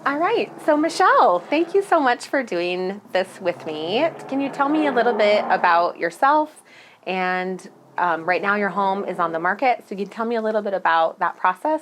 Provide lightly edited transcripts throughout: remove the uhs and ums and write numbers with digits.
All right. So, Michelle, thank you so much for doing this with me. Can you tell me a little bit about yourself? And right now, your home is on the market. So, can you tell me a little bit about that process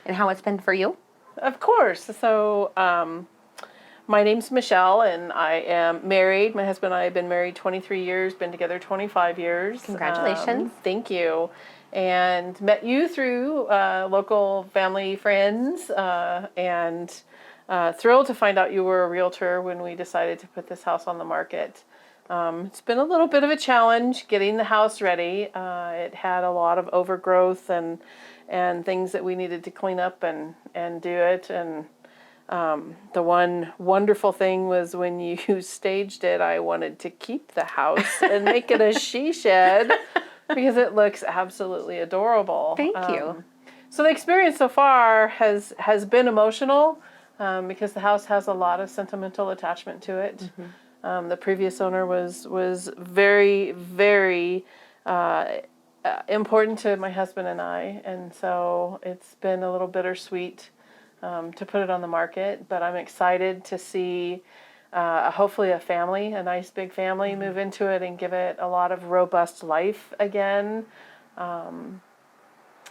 and how it's been for you? Of course. So, my name's Michelle, and I am married. My husband and I have been married 23 years, been together 25 years. Congratulations. Thank you. And met you through local family friends, and thrilled to find out you were a realtor when we decided to put this house on the market. It's been a little bit of a challenge getting the house ready. It had a lot of overgrowth and things that we needed to clean up and do it. And the one wonderful thing was when you staged it, I wanted to keep the house and make it a she shed because it looks absolutely adorable. Thank you. So the experience so far has been emotional because the house has a lot of sentimental attachment to it. The previous owner was very, very important to my husband and I, and so it's been a little bittersweet to put it on the market. But I'm excited to see hopefully a nice big family move into it and give it a lot of robust life again.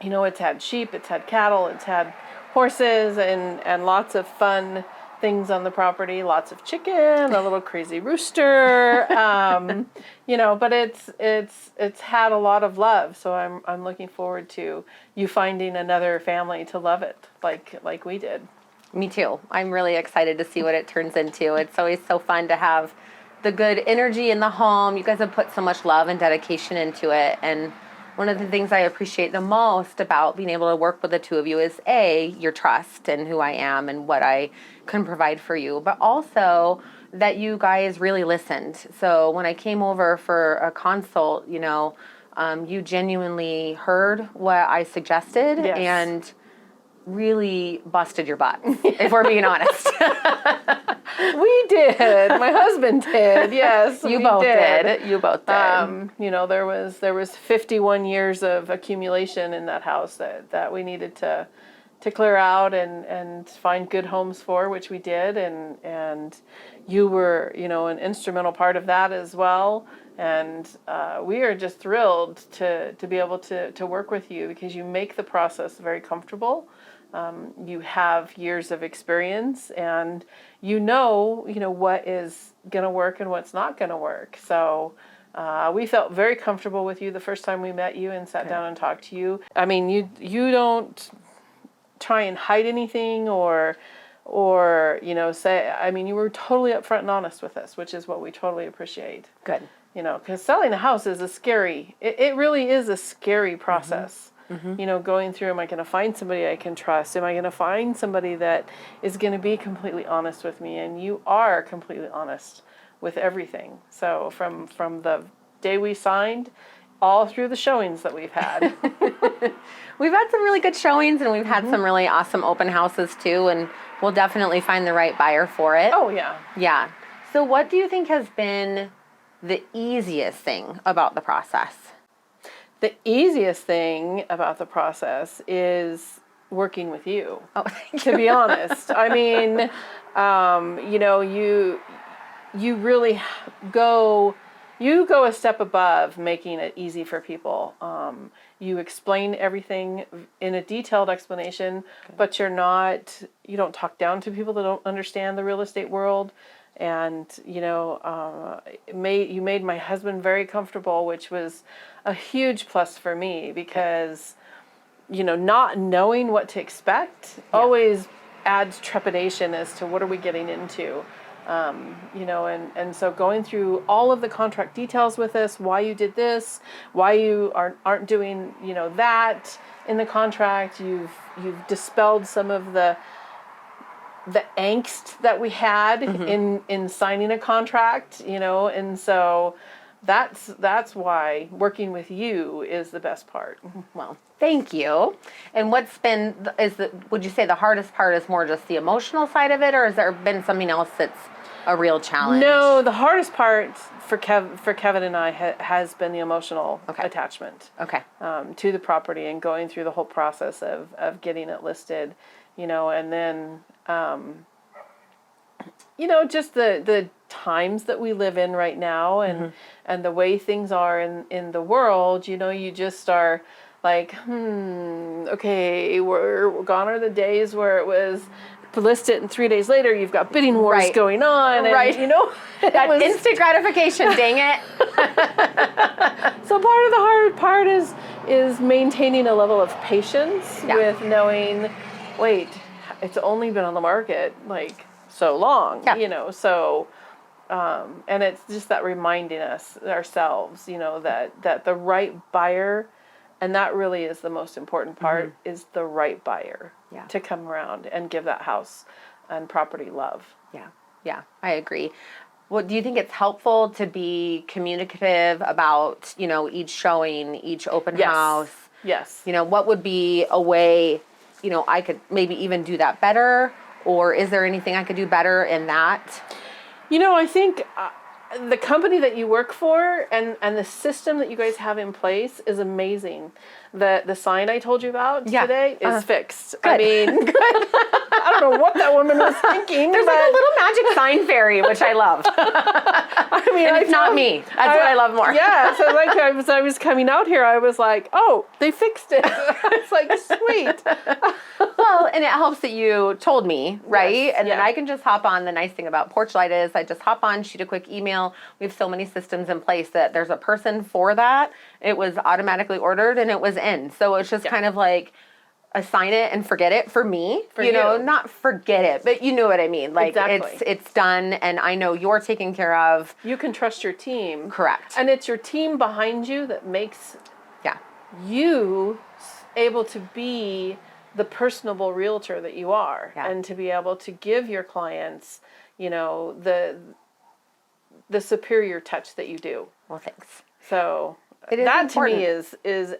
It's had sheep, it's had cattle, it's had horses, and lots of fun things on the property, lots of chicken, a little crazy rooster, but it's had a lot of love. So I'm looking forward to you finding another family to love it like we did. Me too. I'm really excited to see what it turns into. It's always so fun to have the good energy in the home. You guys have put so much love and dedication into it. And one of the things I appreciate the most about being able to work with the two of you is your trust and who I am and what I can provide for you, but also that you guys really listened. So when I came over for a consult, you genuinely heard what I suggested. Yes. And really busted your butt, if we're being honest. We did. My husband did. Yes, You both did. You both did. There was 51 years of accumulation in that house that we needed to clear out and find good homes for, which we did, and you were an instrumental part of that as well. And we are just thrilled to be able to work with you because you make the process very comfortable. You have years of experience, and you know what is going to work and what's not going to work. So we felt very comfortable with you the first time we met you and sat down and talked to you. I mean, you don't try and hide anything or say. I mean, you were totally upfront and honest with us, which is what we totally appreciate. Good. Because selling a house is it really is a scary process. Going through, am I going to find somebody I can trust? Am I going to find somebody that is going to be completely honest with me? And you are completely honest with everything. So from the day we signed, all through the showings that we've had. We've had some really good showings, and we've had some really awesome open houses too, and we'll definitely find the right buyer for it. Oh, yeah. Yeah. So what do you think has been the easiest thing about the process? The easiest thing about the process is working with you. Oh, thank you. To be honest. I mean, you really go a step above making it easy for people. You explain everything in a detailed explanation, but you don't talk down to people that don't understand the real estate world. And you made my husband very comfortable, which was a huge plus for me because not knowing what to expect always adds trepidation as to what are we getting into. And so going through all of the contract details with us, why you did this, why you aren't doing that in the contract, you've dispelled some of the angst that we had in signing a contract, and so that's why working with you is the best part. Well, thank you. And would you say the hardest part is more just the emotional side of it, or has there been something else that's a real challenge? No, the hardest part for Kevin and I has been the emotional attachment to the property and going through the whole process of getting it listed, and then just the times that we live in right now, and the way things are in the world, you just are like, okay, we're gone are the days where it was list it and 3 days later you've got bidding wars Right. going on, and Right. That was, instant gratification, dang it. so part of the hard part is maintaining a level of patience Yeah. with knowing, wait, it's only been on the market like so long, Yeah. so and it's just that reminding us ourselves, that the right buyer, and that really is the most important part, is the right buyer Yeah. to come around and give that house and property love. Yeah, I agree. Well, do you think it's helpful to be communicative about, each showing, each open Yes. house? Yes. What would be a way, I could maybe even do that better? Or is there anything I could do better in that? I think the company that you work for and the system that you guys have in place is amazing. The sign I told you about today is fixed. Good. I mean, I don't know what that woman was thinking. There's like a little magic sign fairy, which I love. I mean, And it's not me. That's what I love more. Yeah, so like I was coming out here, I was like, oh, they fixed it. It's like, sweet. Well, and it helps that you told me, right? Yes, And then yeah. I can just hop on. The nice thing about Porchlight is I just hop on, shoot a quick email. We have so many systems in place that there's a person for that. It was automatically ordered and it was in. So it's just kind of like assign it and forget it for me. For you know, you. not forget it, but you know what I mean. Like Exactly. it's done and I know you're taken care of. You can trust your team. Correct. And it's your team behind you that makes Yeah. you able to be the personable realtor that you are, Yeah. and to be able to give your clients, the superior touch that you do. Well, thanks. So It is that important. to me is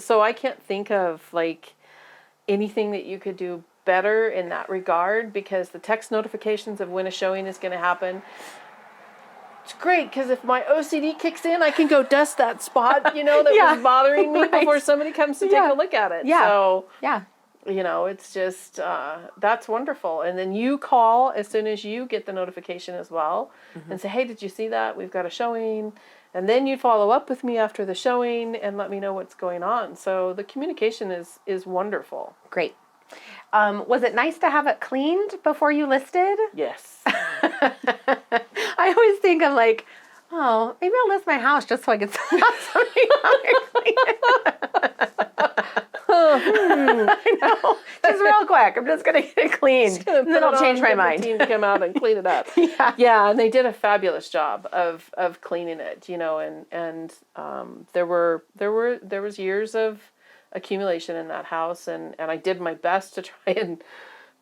so I can't think of like anything that you could do better in that regard, because the text notifications of when a showing is going to happen. It's great because if my OCD kicks in, I can go dust that spot, that was bothering me Right. before somebody comes to take a look at it. Yeah. So, Yeah. it's just, that's wonderful. And then you call as soon as you get the notification as well, and say, hey, did you see that? We've got a showing. And then you follow up with me after the showing and let me know what's going on. So the communication is wonderful. Great. Was it nice to have it cleaned before you listed? Yes. I always think I'm like, oh, maybe I'll list my house just so I can send out somebody out and clean it. I know. Just real quick. I'm just gonna get it cleaned, and then I'll change my mind. Team to come out and clean it up. Yeah, and they did a fabulous job of cleaning it. And there was years of accumulation in that house, and I did my best to try and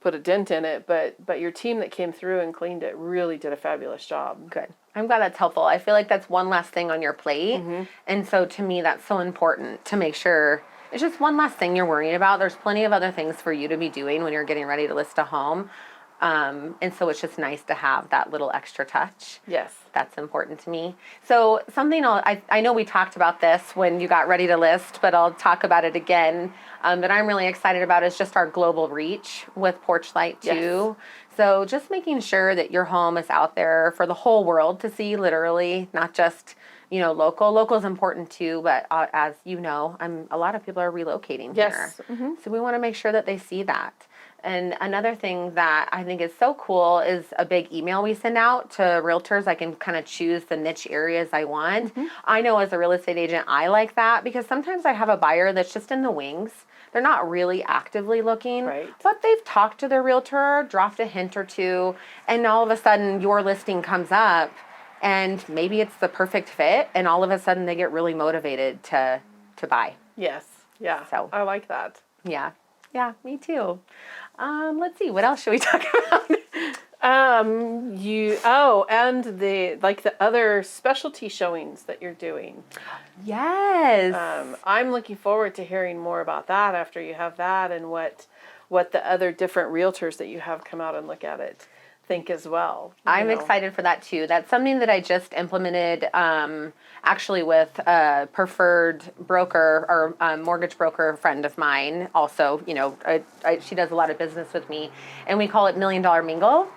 put a dent in it, but your team that came through and cleaned it really did a fabulous job. Good. I'm glad that's helpful. I feel like that's one less thing on your plate, and so to me, that's so important to make sure. It's just one less thing you're worrying about. There's plenty of other things for you to be doing when you're getting ready to list a home. And so it's just nice to have that little extra touch. Yes. That's important to me. So something I know we talked about this when you got ready to list, but I'll talk about it again, that I'm really excited about is just our global reach with Porchlight too. Yes. So just making sure that your home is out there for the whole world to see, literally, not just local. Local is important too, but as you know, a lot of people are relocating Yes. here. So we want to make sure that they see that. And another thing that I think is so cool is a big email we send out to realtors. I can kind of choose the niche areas I want. I know as a real estate agent, I like that because sometimes I have a buyer that's just in the wings. They're not really actively looking, Right. but they've talked to their realtor, dropped a hint or two, and all of a sudden your listing comes up. And maybe it's the perfect fit, and all of a sudden they get really motivated to buy. Yes. Yeah. So. I like that. Yeah, me too. Let's see, what else should we talk about? And the other specialty showings that you're doing. Yes. I'm looking forward to hearing more about that after you have that, and what the other different realtors that you have come out and look at it think as well. I'm excited for that too. That's something that I just implemented actually with a preferred broker or mortgage broker friend of mine. Also, she does a lot of business with me, and we call it $1 Million Mingle.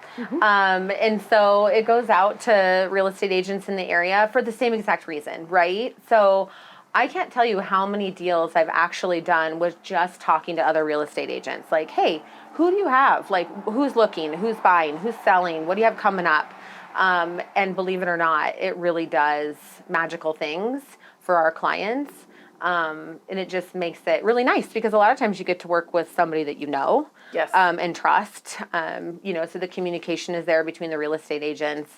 And so it goes out to real estate agents in the area for the same exact reason, right? So I can't tell you how many deals I've actually done with just talking to other real estate agents. Like, hey, who do you have? Like, who's looking? Who's buying? Who's selling? What do you have coming up? And believe it or not, it really does magical things for our clients. And it just makes it really nice because a lot of times you get to work with somebody that you know. Yes. And trust. So the communication is there between the real estate agents,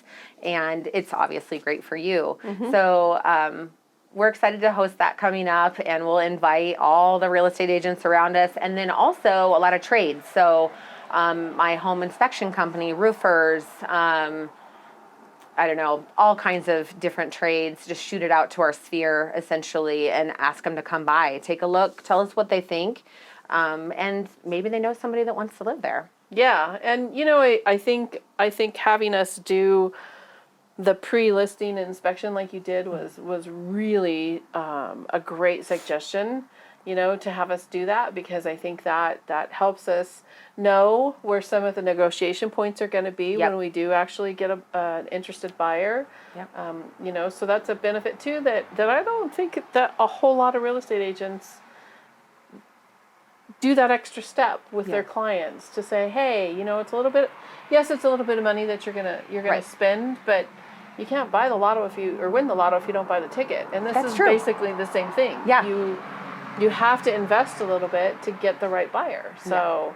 and it's obviously great for you. So we're excited to host that coming up, and we'll invite all the real estate agents around us, and then also a lot of trades. So my home inspection company, roofers, I don't know, all kinds of different trades, just shoot it out to our sphere essentially and ask them to come by, take a look, tell us what they think. And maybe they know somebody that wants to live there. Yeah, and I think having us do the pre-listing inspection like you did was really a great suggestion. To have us do that, because I think that helps us know where some of the negotiation points are going to be when we do actually get an interested buyer. Yep. So that's a benefit too that I don't think that a whole lot of real estate agents do that extra step with their clients to say, hey, it's a little bit of money that you're gonna spend, but you can't buy the lotto win the lotto if you don't buy the ticket. And this is basically the same thing. Yeah. You have to invest a little bit to get the right buyer. So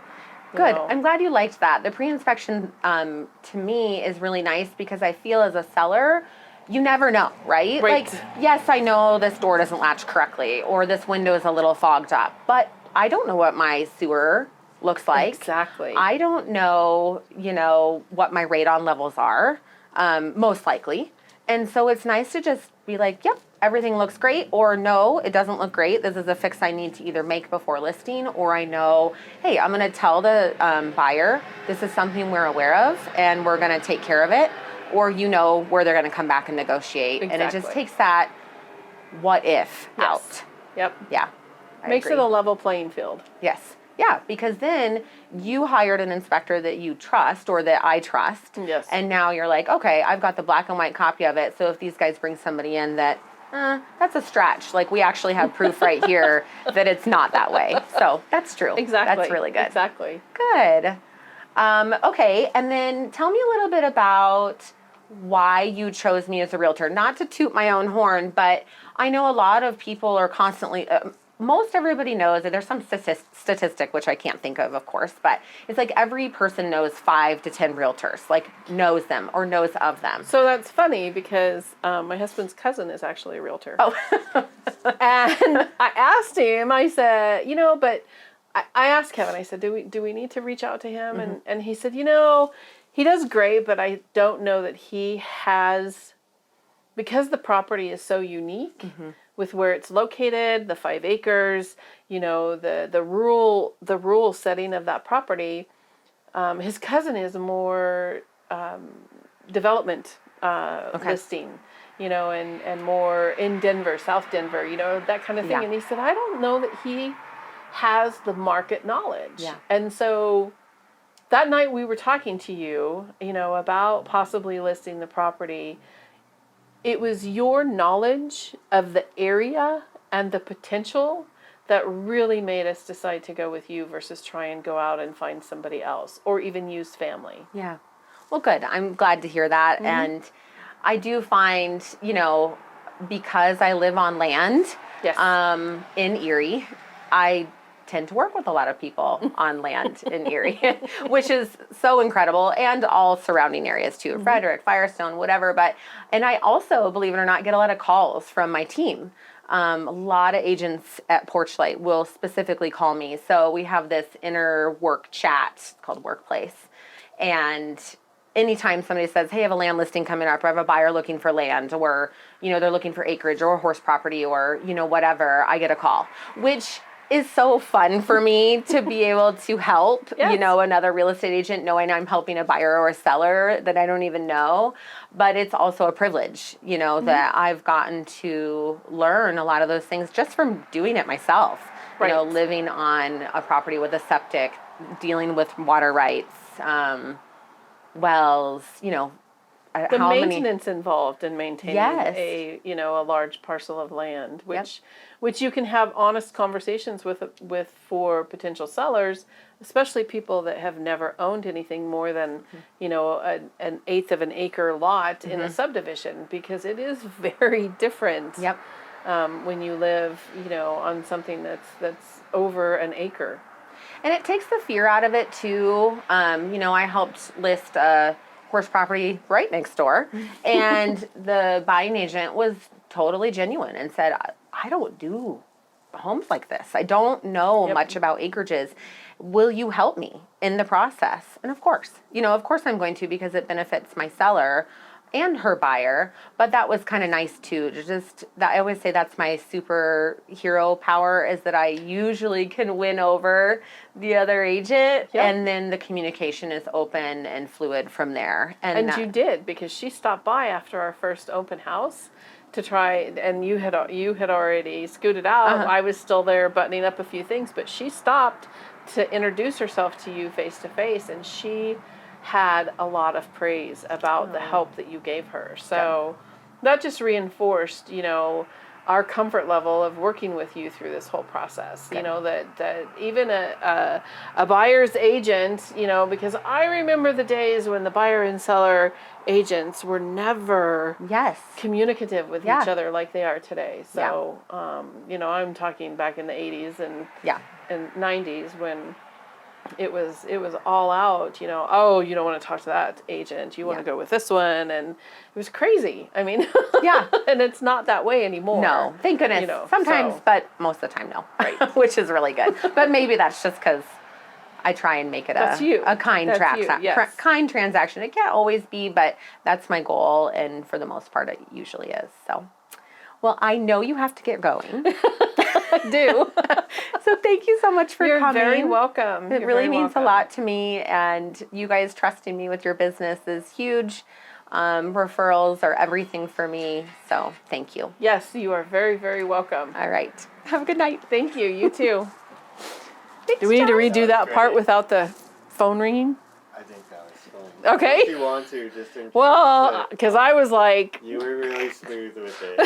good. I'm glad you liked that. The pre-inspection to me is really nice because I feel as a seller, you never know, right? Right. Like, yes, I know this door doesn't latch correctly or this window is a little fogged up, but I don't know what my sewer looks like. Exactly. I don't know, what my radon levels are, most likely. And so it's nice to just be like, yep, everything looks great, or no, it doesn't look great. This is a fix I need to either make before listing, or I know, hey, I'm going to tell the buyer this is something we're aware of and we're going to take care of it, or where they're going to come back and negotiate. Exactly. And it just takes that what if out. Yep. Yeah. Makes it a level playing field. Yes. Yeah, because then you hired an inspector that you trust or that I trust. Yes. And now you're like, okay, I've got the black and white copy of it. So if these guys bring somebody in that, that's a stretch. Like, we actually have proof right here that it's not that way. So that's true. Exactly. That's really good. Exactly. Good. Okay, and then tell me a little bit about why you chose me as a realtor. Not to toot my own horn, but I know a lot of people are constantly... most everybody knows that there's some statistic, which I can't think of course, but it's like every person knows 5 to 10 realtors, like knows them or knows of them. So that's funny because my husband's cousin is actually a realtor. Oh. And I asked him, I said, but I asked Kevin, I said, do we need to reach out to him? And he said, he does great, but I don't know that he has, because the property is so unique. With where it's located, the 5 acres, the rural setting of that property. His cousin is more development listing, and more in Denver, South Denver, that kind of thing. Yeah. And he said, I don't know that he has the market knowledge. Yeah. And so that night we were talking to you, about possibly listing the property. It was your knowledge of the area and the potential that really made us decide to go with you versus try and go out and find somebody else or even use family. Yeah. Well, good. I'm glad to hear that. And I do find, because I live on land in Erie, I tend to work with a lot of people on land in Erie, which is so incredible, and all surrounding areas too, Frederick, Firestone, whatever. And I also, believe it or not, get a lot of calls from my team. A lot of agents at Porchlight will specifically call me. So we have this inner work chat called Workplace. And anytime somebody says, hey, I have a land listing coming up, or I have a buyer looking for land, or, they're looking for acreage or horse property or, whatever, I get a call, which is so fun for me to be able to help, another real estate agent, knowing I'm helping a buyer or a seller that I don't even know. But it's also a privilege, that I've gotten to learn a lot of those things just from doing it myself. Right. Living on a property with a septic, dealing with water rights, wells, The how many. maintenance involved in maintaining Yes. a large parcel of land, which you can have honest conversations with for potential sellers, especially people that have never owned anything more than an eighth of an acre lot in a subdivision, because it is very different. Yep. When you live on something that's over an acre. And it takes the fear out of it too. I helped list a horse property right next door, and the buying agent was totally genuine and said, I don't do homes like this. I don't know much about acreages. Will you help me in the process? And of course I'm going to, because it benefits my seller and her buyer. But that was kind of nice too. I always say that's my superhero power, is that I usually can win over the other agent, and then the communication is open and fluid from there. And you did, because she stopped by after our first open house to try, and you had already scooted out. I was still there buttoning up a few things, but she stopped to introduce herself to you face to face, and she had a lot of praise about the help that you gave her. So that just reinforced, our comfort level of working with you through this whole process. That even a buyer's agent, because I remember the days when the buyer and seller agents were never communicative with each other like they are today. So, I'm talking back in the 80s and 90s, when it was all out, oh, you don't want to talk to that agent, you want to go with this one, and it was crazy. I mean, and it's not that way anymore. No, thank goodness. Sometimes, but most of the time, no. Right. Which is really good. But maybe that's just because I try and make it a kind kind transaction. It can't always be, but that's my goal, and for the most part, it usually is. So, well, I know you have to get going. I do. So thank you so much for coming. You're very welcome. It really means a lot to me, and you guys trusting me with your business is huge. Referrals are everything for me, so thank you. Yes, you are very, very welcome. All right. Have a good night. Thank you. You too. Thanks, Do we need to John. redo that part without the phone ringing? I think that was fun. Okay. If you want to, just in case. Well, because I was like... You were really smooth with it.